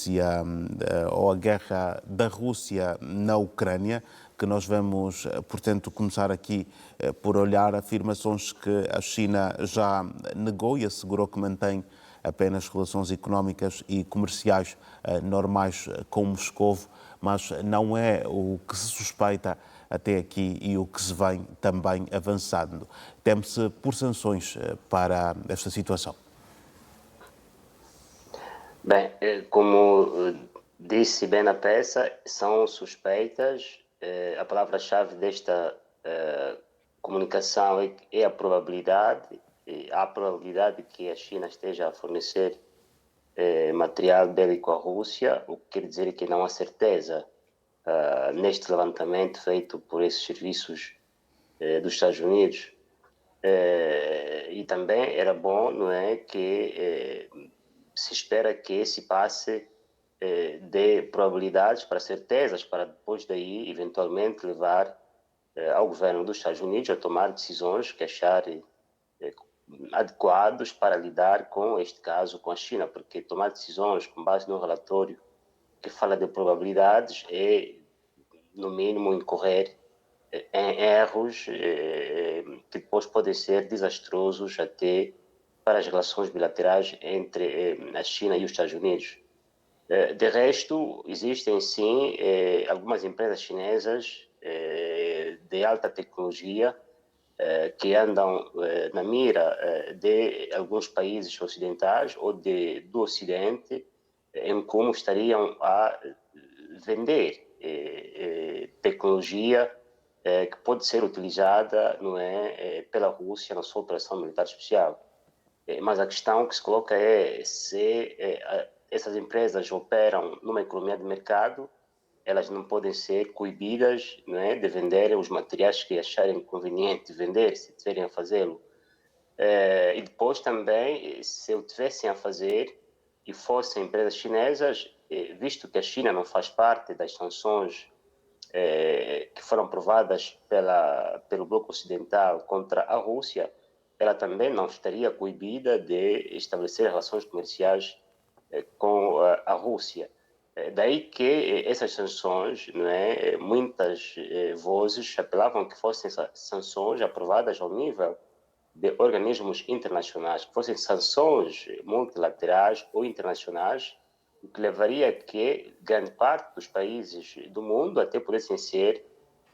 notícia ou a guerra da Rússia na Ucrânia, que nós vamos, portanto, começar aqui por olhar afirmações que a China já negou e assegurou que mantém apenas relações económicas e comerciais normais com Moscovo, mas não é o que se suspeita até aqui e o que se vem também avançando. Teme-se por sanções para esta situação? Bem, como disse bem na peça, são suspeitas. A palavra-chave desta comunicação é a probabilidade. Há a probabilidade de que a China esteja a fornecer material bélico à Rússia, o que quer dizer que não há certeza neste levantamento feito por esses serviços dos Estados Unidos. E também era bom, não é, que se espera que se passe de probabilidades para certezas, para depois daí, eventualmente, levar ao governo dos Estados Unidos a tomar decisões que acharem adequados para lidar com este caso com a China, porque tomar decisões com base num relatório que fala de probabilidades é, no mínimo, incorrer em erros que depois podem ser desastrosos até para as relações bilaterais entre a China e os Estados Unidos. De resto, existem sim algumas empresas chinesas de alta tecnologia que andam na mira de alguns países ocidentais ou do Ocidente, em como estariam a vender tecnologia que pode ser utilizada, não é, pela Rússia na sua operação militar especial. Mas a questão que se coloca é se essas empresas operam numa economia de mercado, elas não podem ser coibidas, não é, de vender os materiais que acharem conveniente vender, se tiverem a fazê-lo. E depois também, se o tivessem a fazer e fossem empresas chinesas, visto que a China não faz parte das sanções que foram aprovadas pelo Bloco Ocidental contra a Rússia, ela também não estaria coibida de estabelecer relações comerciais com a Rússia. Daí que essas sanções, não é, muitas vozes apelavam que fossem sanções aprovadas ao nível de organismos internacionais, que fossem sanções multilaterais ou internacionais, o que levaria a que grande parte dos países do mundo até pudessem ser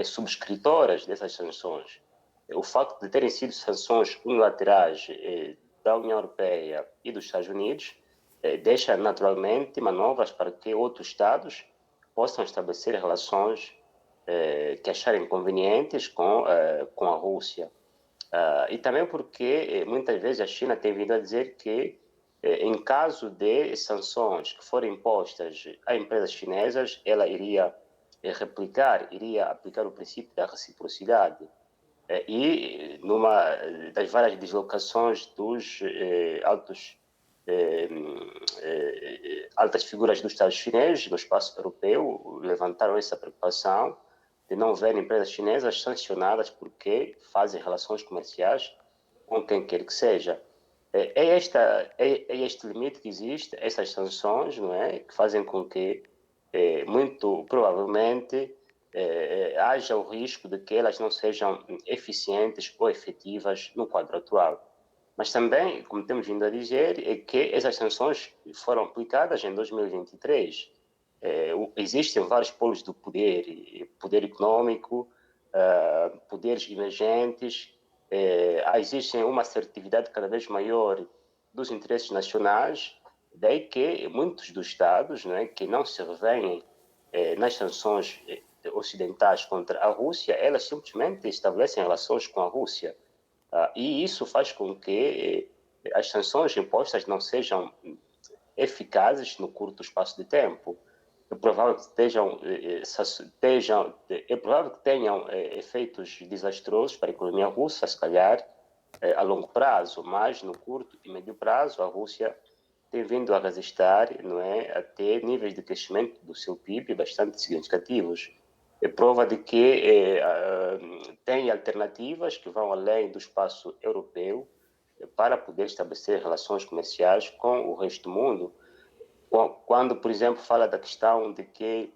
subscritoras dessas sanções. O facto de terem sido sanções unilaterais da União Europeia e dos Estados Unidos deixa naturalmente manobras para que outros Estados possam estabelecer relações que acharem convenientes com a Rússia. E também porque muitas vezes a China tem vindo a dizer que em caso de sanções que forem impostas a empresas chinesas, ela iria iria aplicar o princípio da reciprocidade. E numa das várias deslocações dos altas figuras dos Estados chineses no espaço europeu levantaram essa preocupação de não ver empresas chinesas sancionadas porque fazem relações comerciais com quem quer que seja. É este limite que existe, essas sanções, não é, que fazem com que, muito provavelmente, haja o risco de que elas não sejam eficientes ou efetivas no quadro atual. Mas também, como temos vindo a dizer, é que essas sanções foram aplicadas em 2023. Existem vários polos do poder, poder econômico, poderes emergentes, existe uma assertividade cada vez maior dos interesses nacionais, daí que muitos dos Estados, né, que não se revêem nas sanções ocidentais contra a Rússia, elas simplesmente estabelecem relações com a Rússia. E isso faz com que as sanções impostas não sejam eficazes no curto espaço de tempo. É provável que tenham efeitos desastrosos para a economia russa, se calhar a longo prazo, mas no curto e médio prazo a Rússia tem vindo a resistir, não é, até níveis de crescimento do seu PIB bastante significativos. É prova de que tem alternativas que vão além do espaço europeu para poder estabelecer relações comerciais com o resto do mundo. Quando, por exemplo, fala da questão de que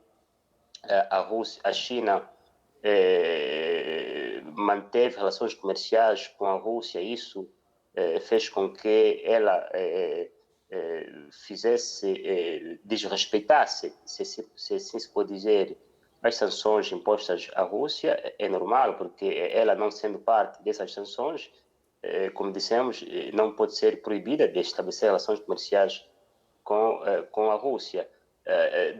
a China manteve relações comerciais com a Rússia, isso fez com que ela desrespeitasse, se assim se pode dizer, as sanções impostas à Rússia. É normal, porque ela, não sendo parte dessas sanções, como dissemos, não pode ser proibida de estabelecer relações comerciais com a Rússia.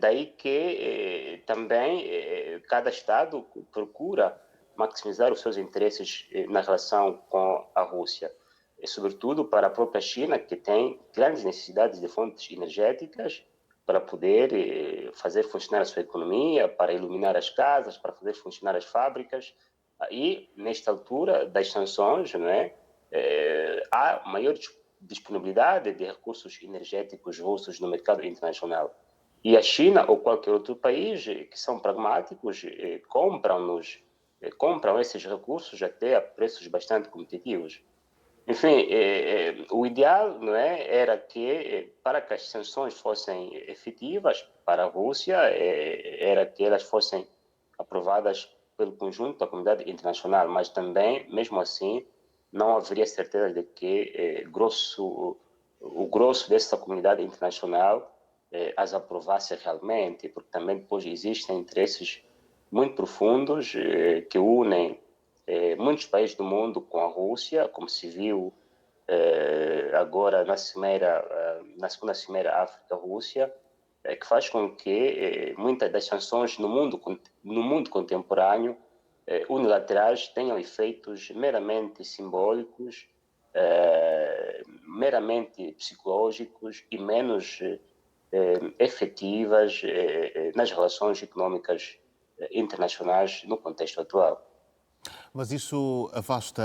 Daí que também cada Estado procura maximizar os seus interesses na relação com a Rússia, e sobretudo para a própria China, que tem grandes necessidades de fontes energéticas para poder fazer funcionar a sua economia, para iluminar as casas, para fazer funcionar as fábricas. E, nesta altura das sanções, não é, há maior disponibilidade de recursos energéticos russos no mercado internacional. E a China ou qualquer outro país que são pragmáticos compram esses recursos até a preços bastante competitivos. Enfim, o ideal, não é, era que, para que as sanções fossem efetivas para a Rússia, era que elas fossem aprovadas pelo conjunto da comunidade internacional, mas também, mesmo assim, não haveria certeza de que o grosso dessa comunidade internacional as aprovasse realmente, porque também depois existem interesses muito profundos que unem muitos países do mundo com a Rússia, como se viu agora na segunda cimeira África-Rússia, que faz com que muitas das sanções no mundo contemporâneo unilaterais tenham efeitos meramente simbólicos, meramente psicológicos e menos efetivas nas relações económicas internacionais no contexto atual. Mas isso afasta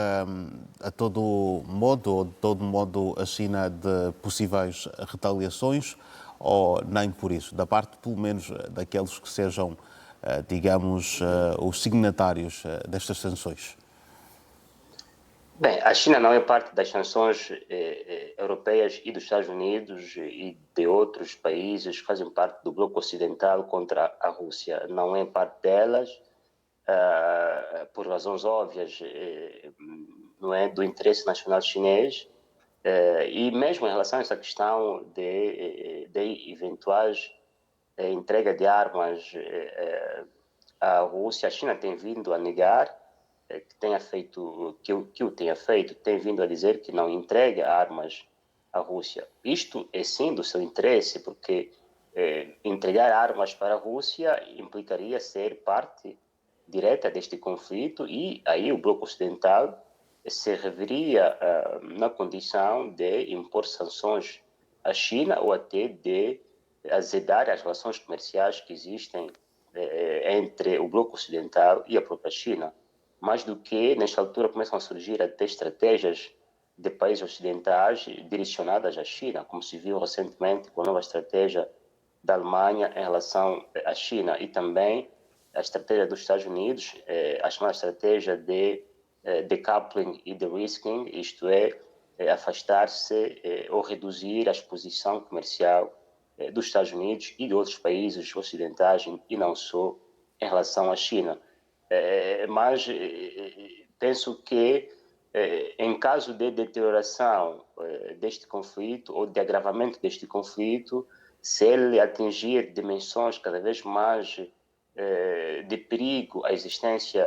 a todo modo, ou de todo modo, a China de possíveis retaliações, ou nem por isso? Da parte, pelo menos, daqueles que sejam, digamos, os signatários destas sanções? Bem, a China não é parte das sanções europeias e dos Estados Unidos e de outros países que fazem parte do bloco ocidental contra a Rússia. Não é parte delas, por razões óbvias, não é, do interesse nacional chinês. E mesmo em relação a essa questão de eventuais entrega de armas à Rússia, a China tem vindo a negar que o tenha feito, tem vindo a dizer que não entrega armas à Rússia. Isto é sim do seu interesse, porque entregar armas para a Rússia implicaria ser parte direta deste conflito, e aí o bloco ocidental se reveria na condição de impor sanções à China, ou até de azedar as relações comerciais que existem entre o bloco ocidental e a própria China. Mais do que, nesta altura, começam a surgir até estratégias de países ocidentais direcionadas à China, como se viu recentemente com a nova estratégia da Alemanha em relação à China, e também a estratégia dos Estados Unidos, a chamada estratégia de decoupling e de-risking, isto é, afastar-se ou reduzir a exposição comercial dos Estados Unidos e de outros países ocidentais, e não só em relação à China. Mas penso que, em caso de deterioração deste conflito, ou de agravamento deste conflito, se ele atingir dimensões cada vez mais de perigo à existência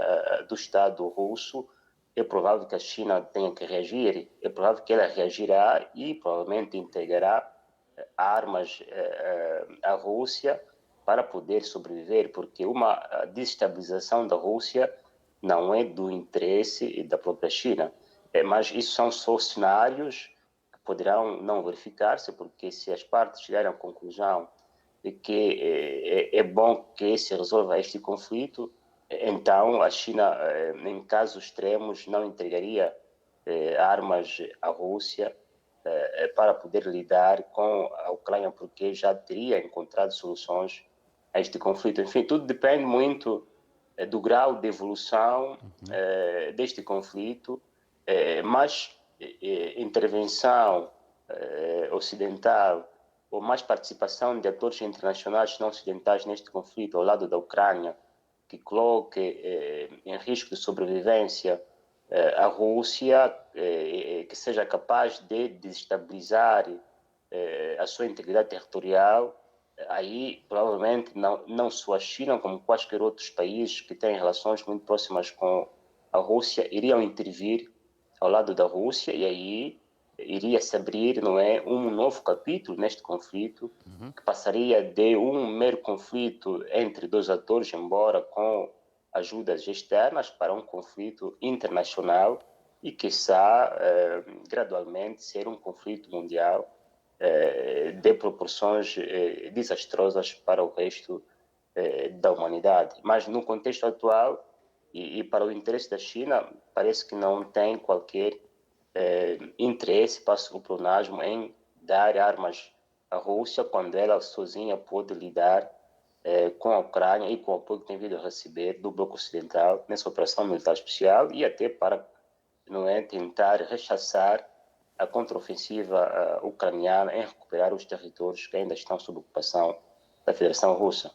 do Estado russo, é provável que a China tenha que reagir, é provável que ela reagirá e provavelmente entregará armas à Rússia para poder sobreviver, porque uma desestabilização da Rússia não é do interesse da própria China. Mas isso são só cenários que poderão não verificar-se, porque se as partes chegarem à conclusão de que é bom que se resolva este conflito, então a China, em casos extremos, não entregaria armas à Rússia para poder lidar com a Ucrânia, porque já teria encontrado soluções a este conflito. Enfim, tudo depende muito do grau de evolução deste conflito, mas intervenção ocidental ou mais participação de atores internacionais não ocidentais neste conflito ao lado da Ucrânia, que coloque em risco de sobrevivência a Rússia, que seja capaz de desestabilizar a sua integridade territorial, aí provavelmente não só a China, como quaisquer outros países que têm relações muito próximas com a Rússia, iriam intervir ao lado da Rússia, e aí iria se abrir, não é, um novo capítulo neste conflito, que passaria de um mero conflito entre dois atores, embora com ajudas externas, para um conflito internacional e, quiçá, gradualmente ser um conflito mundial de proporções desastrosas para o resto da humanidade. Mas no contexto atual e para o interesse da China, parece que não tem qualquer interesse para o pleonasmo em dar armas à Rússia quando ela sozinha pode lidar com a Ucrânia e com o apoio que tem vindo a receber do bloco ocidental nessa operação militar especial, e até para, não é, tentar rechaçar a contraofensiva ucraniana em recuperar os territórios que ainda estão sob ocupação da Federação Russa.